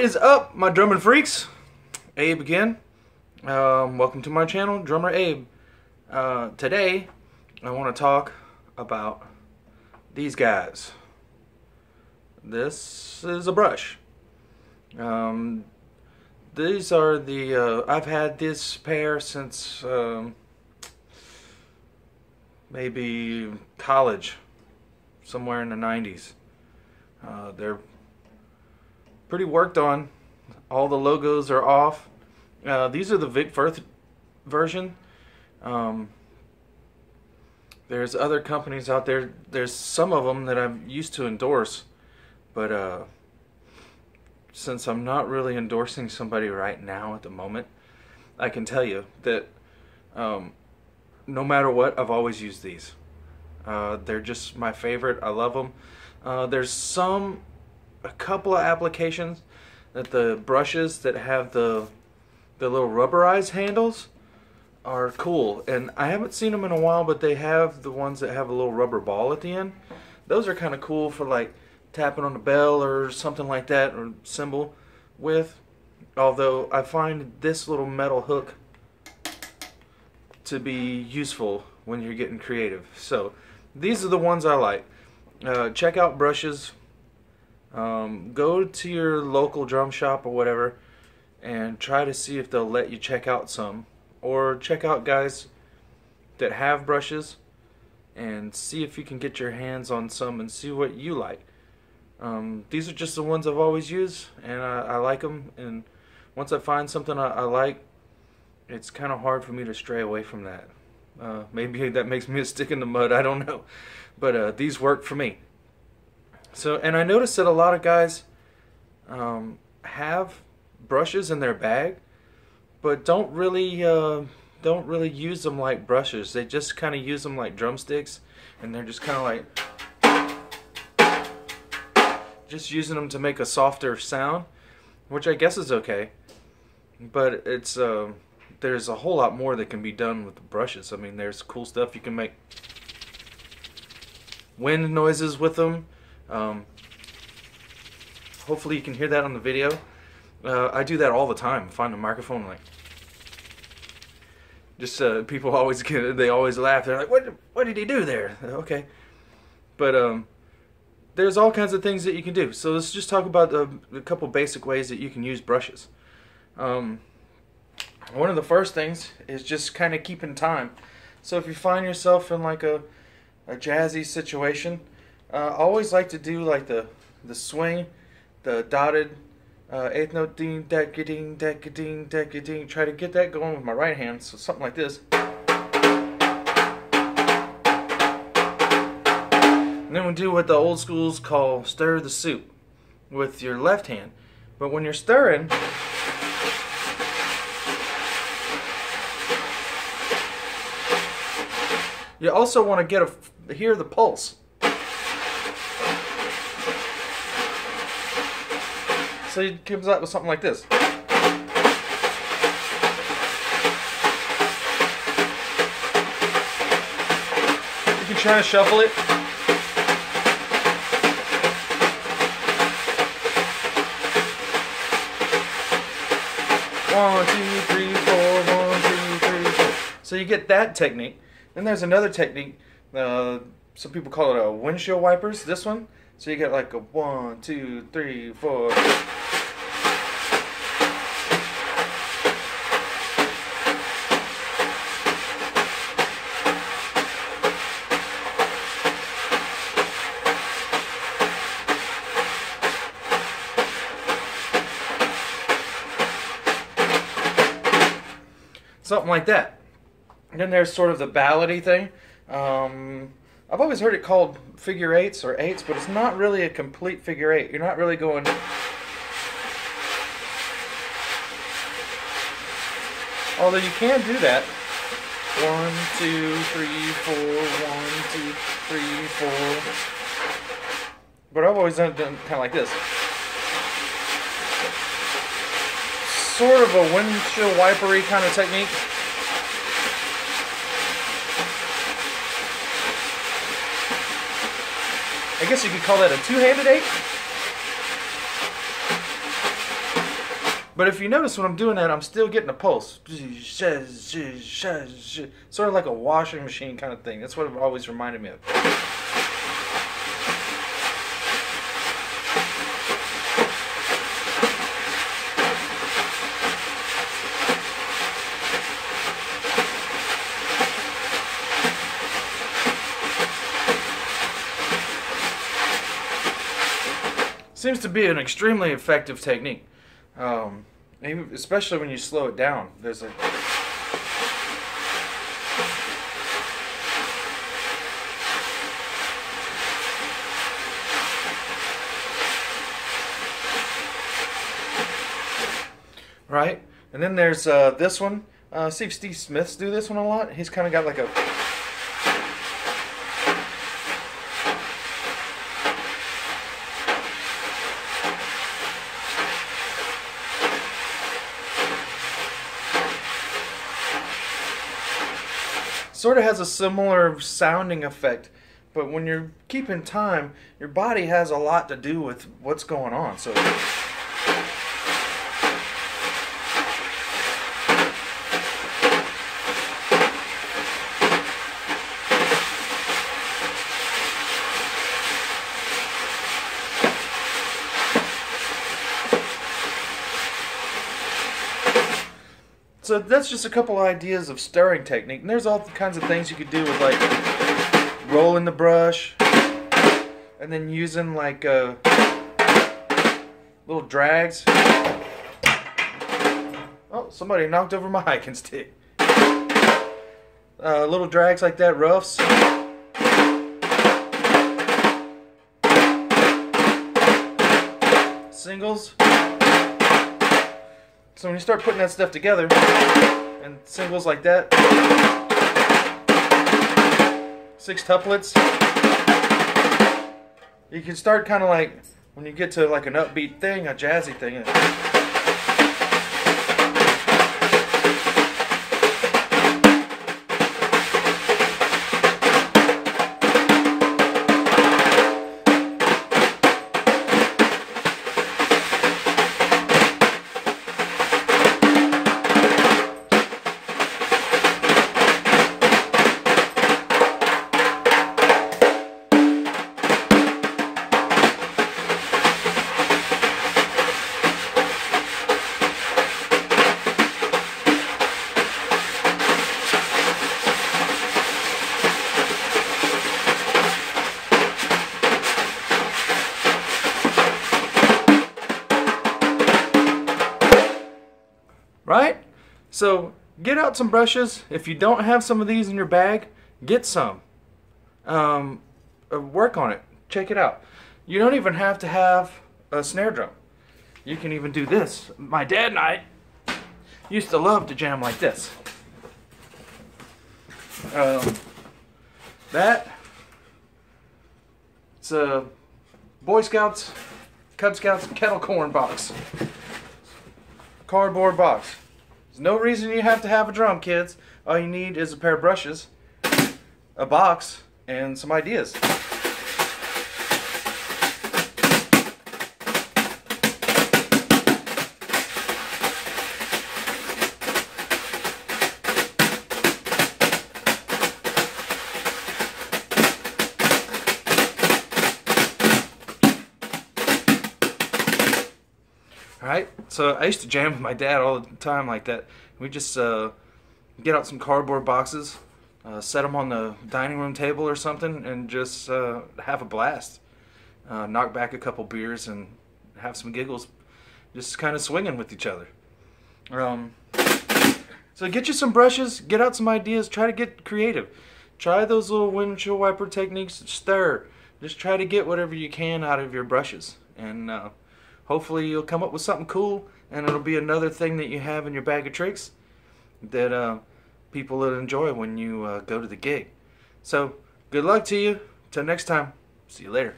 is up, my drumming freaks? Abe again. Welcome to my channel, Drummer Abe. Today, I want to talk about these guys. This is a brush. These are the, I've had this pair since maybe college, somewhere in the 90s. They're pretty worked on. All the logos are off. These are the Vic Firth version. There's other companies out there. There's some of them that I'm used to endorse, but since I'm not really endorsing somebody right now at the moment, I can tell you that no matter what, I've always used these. They're just my favorite. I love them. There's a couple of applications that the brushes that have the little rubberized handles are cool, and I haven't seen them in a while, but they have the ones that have a little rubber ball at the end. Those are kind of cool for like tapping on a bell or something like that, or cymbal with. Although I find this little metal hook to be useful when you're getting creative. So these are the ones I like. Check out brushes. Go to your local drum shop or whatever and try to see if they'll let you check out some, or check out guys that have brushes and see if you can get your hands on some and see what you like. These are just the ones I've always used, and I like them, and once I find something I like, it's kind of hard for me to stray away from that. Maybe that makes me a stick in the mud, I don't know, but these work for me. So, and I noticed that a lot of guys have brushes in their bag, but don't really use them like brushes. They just kind of use them like drumsticks, and they're just kind of like just using them to make a softer sound, which I guess is okay. But it's there's a whole lot more that can be done with the brushes. I mean, there's cool stuff. You can make wind noises with them. Hopefully you can hear that on the video. I do that all the time. Find a microphone, like, just people always they always laugh. They're like, what did he do there? Okay, but there's all kinds of things that you can do. So let's just talk about a couple basic ways that you can use brushes. One of the first things is just kind of keeping time. So if you find yourself in like a jazzy situation, I always like to do like the swing, the dotted eighth note, ding, deck ding, deck ding, deck ding. Try to get that going with my right hand, so something like this. And then we do what the old schools call stir the soup with your left hand. But when you're stirring, you also want to hear the pulse. So it comes out with something like this. You can try to shuffle it. One, two, three, four. 1, 2, 3, 4. So you get that technique. Then there's another technique. Some people call it a windshield wipers. This one. So you get like a 1, 2, 3, 4. Something like that. And then there's sort of the ballady thing. I've always heard it called figure eights or eights, but it's not really a complete figure eight. You're not really going. Although you can do that. 1, 2, 3, 4. 1, 2, 3, 4. But I've always done it kind of like this. Sort of a windshield wipery kind of technique. I guess you could call that a two-handed eight. But if you notice when I'm doing that, I'm still getting a pulse. Sort of like a washing machine kind of thing. That's what it always reminded me of. Seems to be an extremely effective technique, especially when you slow it down. There's a right, and then there's this one. See if Steve Smith's do this one a lot. He's kind of got like a sort of has a similar sounding effect, but when you're keeping time, your body has a lot to do with what's going on. So So that's just a couple ideas of stirring technique. And there's all kinds of things you could do with like rolling the brush and then using like little drags. Oh, somebody knocked over my hiking stick. Little drags like that, roughs. Singles. So when you start putting that stuff together, and singles like that, sextuplets, you can start kind of like, when you get to like an upbeat thing, a jazzy thing. Right? So get out some brushes. If you don't have some of these in your bag, get some. Work on it. Check it out. You don't even have to have a snare drum. You can even do this. My dad and I used to love to jam like this. It's a Boy Scouts, Cub Scouts kettle corn box. Cardboard box. There's no reason you have to have a drum, kids. All you need is a pair of brushes, a box, and some ideas. Alright, so I used to jam with my dad all the time like that. We just get out some cardboard boxes, set them on the dining room table or something, and just have a blast. Knock back a couple beers and have some giggles, just kind of swinging with each other. So get you some brushes, get out some ideas, try to get creative. Try those little windshield wiper techniques, stir. Just try to get whatever you can out of your brushes. And hopefully you'll come up with something cool, and it'll be another thing that you have in your bag of tricks that people will enjoy when you go to the gig. So, good luck to you. Till next time, see you later.